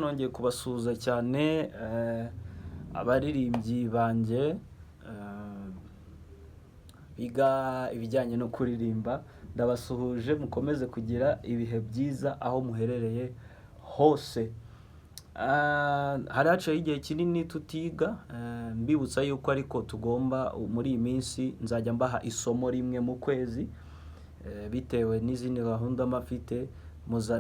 nongeye kubasuhuza cyane abaririmbyi banje biga ibijyanye no kuririmba. Ndabasuhuje, mukomeze kugira ibihe byiza aho muherereye hose. Hari haciyeho igihe kinini tutiga, mbibutsa yuko ariko tugomba muri iyi minsi nzajya mbaha isomo rimwe mu kwezi, bitewe n'izindi gahunda mafite.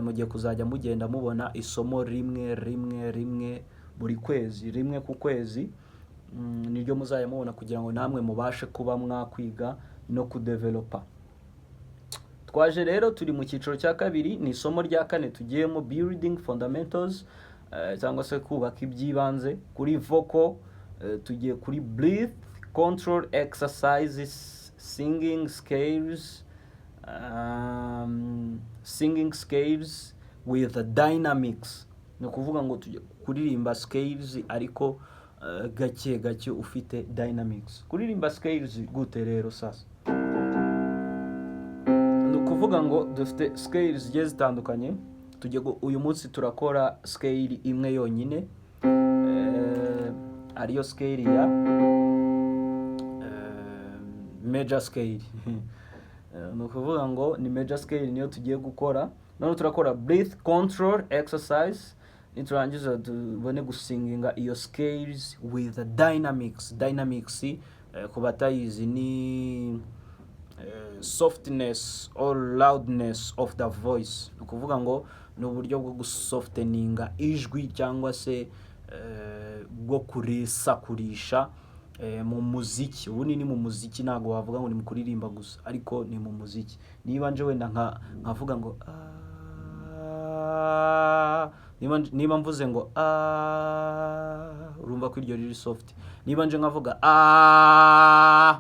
Mugiye kuzajya mugenda mubona isomo rimwe buri kwezi, rimwe ku kwezi. Niryo muzajya mubona kugira ngo namwe mubashe kuba mwakwiga no kudevelopa. Twaje rero turi mu cyiciro cya kabiri, ni isomo rya kane tugiyemo, building fundamentals, cyangwa se kubaka ibyibanze. Kuri vocal tugiye kuri breath control exercises, singing scales with dynamics. Ni ukuvuga ngo tujye kuririmba scales ariko gake gake ufite dynamics. Kuririmba scales gute rero sasa? Ni ukuvuga ngo dufite scales zigiye zitandukanye. Uyu munsi turakora scale imwe yonyine, ariyo scale ya major scale. Ni ukuvuga ngo ni major scale niyo tugiye gukora. None turakora breath control exercise, niturangiza tubone gusinginga iyo scales with dynamics. Dynamics ku batayizi ni softness or loudness of the voice. Ni ukuvuga ngo ni uburyo bwo gusofteninga ijwi cyangwa se bwo kurisakurisha mu muziki. Ubu ni mu muziki, ntabwo wavuga ngo ni mu kuririmba gusa, ariko ni mu muziki. Niba nje wenda nkavuga ngo niba mvuze ngo urumva ko iryo riri soft. Niba nje nkavuga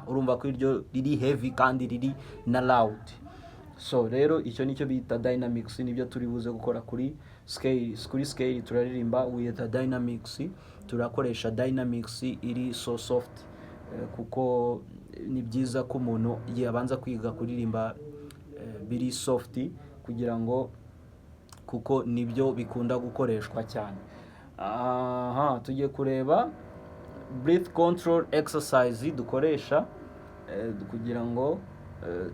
urumva ko iryo riri heavy kandi riri na loud. So rero icyo nicyo bita dynamics, nibyo turi buze gukora kuri scales. Kuri scale turaririmba with dynamics, turakoresha dynamics iri so soft, kuko ni byiza ko umuntu yabanza kwiga kuririmba biri soft, kugira ngo kuko nibyo bikunda gukoreshwa cyane. Tugiye kureba breath control exercise dukoresha kugira ngo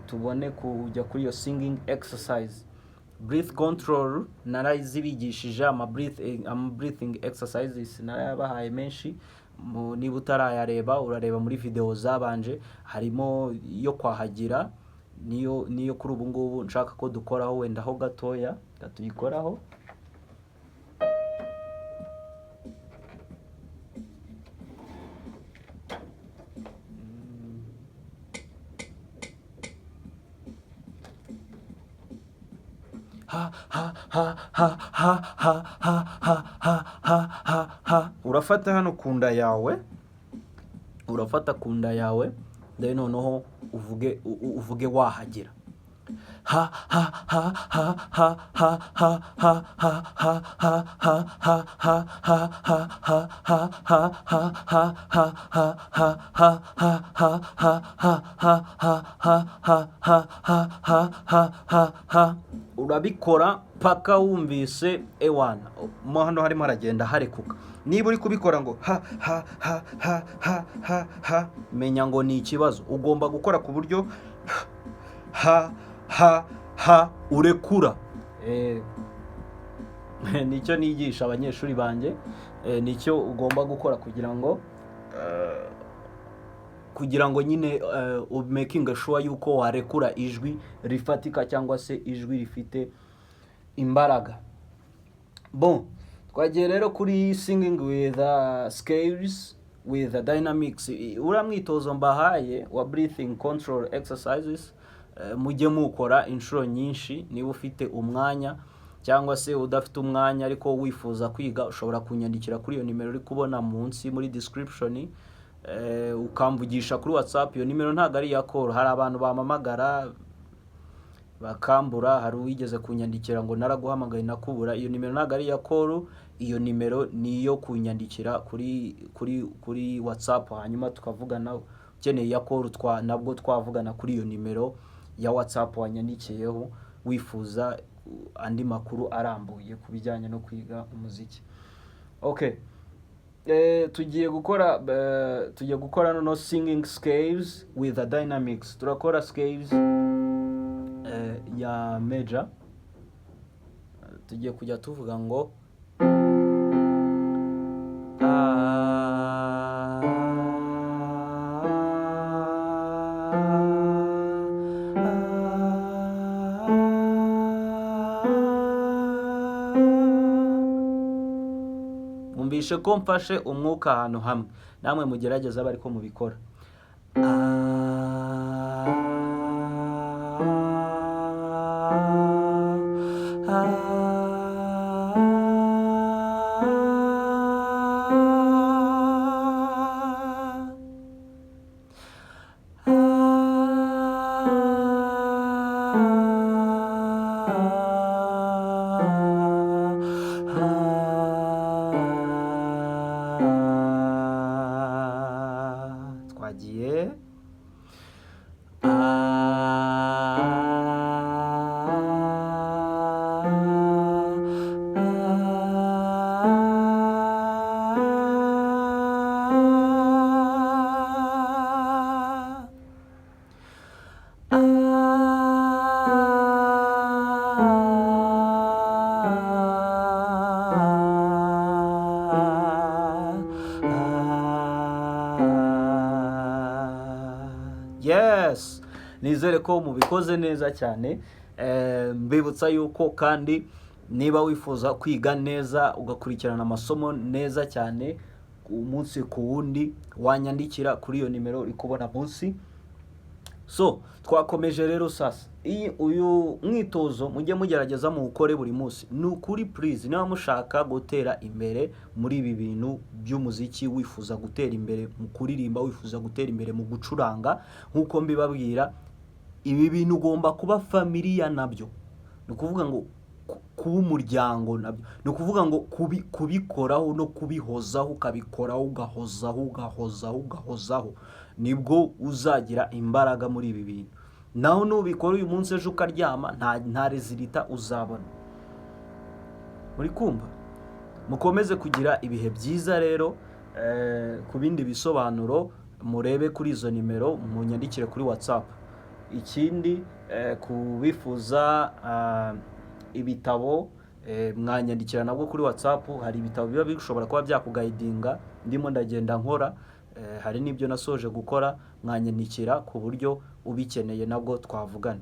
tubone kujya kuri iyo singing exercise. Breath control narayizibigishije, ama breathing exercises narayabahaye menshi. Niba utarayareba urareba muri video zabanje, harimo yo kwahagira, niyo kuri ubu ngubu nshaka ko dukoraho wenda ho gatoya, tuyikoraho. Urafata hano kunda yawe, urafata kunda yawe, then noneho uvuge wahagira. Urabikora paka wumvise ewana mo hano harimo haragenda harekuka. Niba uri kubikora ngo menya ngo ni ikibazo. Ugomba gukora ku buryo urekura. Nicyo nigisha abanyeshuri banjye, nicyo ugomba gukora kugira ngo nyine making sure yuko warekura ijwi rifatika cyangwa se ijwi rifite imbaraga. Twagiye rero kuri singing with scales with dynamics. Uramwitozo mbahaye wa breathing control exercises, mujye mukora inshuro nyinshi. Niba ufite umwanya cyangwa se udafite umwanya ariko wifuza kwiga, ushobora kunyandikira kuri iyo nimero uri kubona munsi muri description, ukamvugisha kuri WhatsApp. Iyo nimero ntabwo ari iya call. Hari abantu bamamagara bakambura, hari uwigeze kunyandikira ngo naraguhamagaye nakubura. Iyo nimero ntabwo ari iya call, iyo nimero niyo kunyandikira kuri WhatsApp, hanyuma tukavugana. Ukeneye iya call nabwo twavugana kuri iyo nimero ya WhatsApp wanyandikiyeho wifuza andi makuru arambuye ku bijyanye no kwiga umuziki. Okay, tugiye gukora no singing scales with the dynamics. Turakora scales ya major. Tugiye kujya tuvuga ngo mwumvishe ko mfashe umwuka ahantu hamwe, namwe mugerageza bari ko mubikora. Twagiye yes, nizere ko mubikoze neza cyane. Mbibutsa yuko kandi niba wifuza kwiga neza ugakurikirana amasomo neza cyane umunsi ku wundi, wanyandikira kuri iyo nimero uri kubona munsi. So twakomeje rero sasa, uyu mwitozo mujye mugerageza mu ukore buri munsi. Ni ukuri please, niba mushaka gutera imbere muri ibi bintu by'umuziki, wifuza gutera imbere mu kuririmba, wifuza gutera imbere mu gucuranga, nkuko mbibabwira, ibi bintu ugomba kuba familiar nabyo. Ni ukuvuga ngo kuba umuryango nabyo, ni ukuvuga ngo kubikoraho no kubihozaho, ukabikoraho ugahozaho, nibwo uzagira imbaraga muri ibi bintu. Naho nubikora uyu munsi ejo ukaryama, nta resulta uzabona. Muri kumva? Mukomeze kugira ibihe byiza rero. Ku bindi bisobanuro murebe kuri izo nimero, munyandikire kuri WhatsApp. Ikindi kubifuza ibitabo, mwanyandikira nabwo kuri WhatsApp. Hari ibitabo biba bishobora kuba byakugaidinga ndimo ndagenda nkora. Hari n'ibyo nasoje gukora, mwanyandikira ku buryo ubikeneye nabwo twavugana.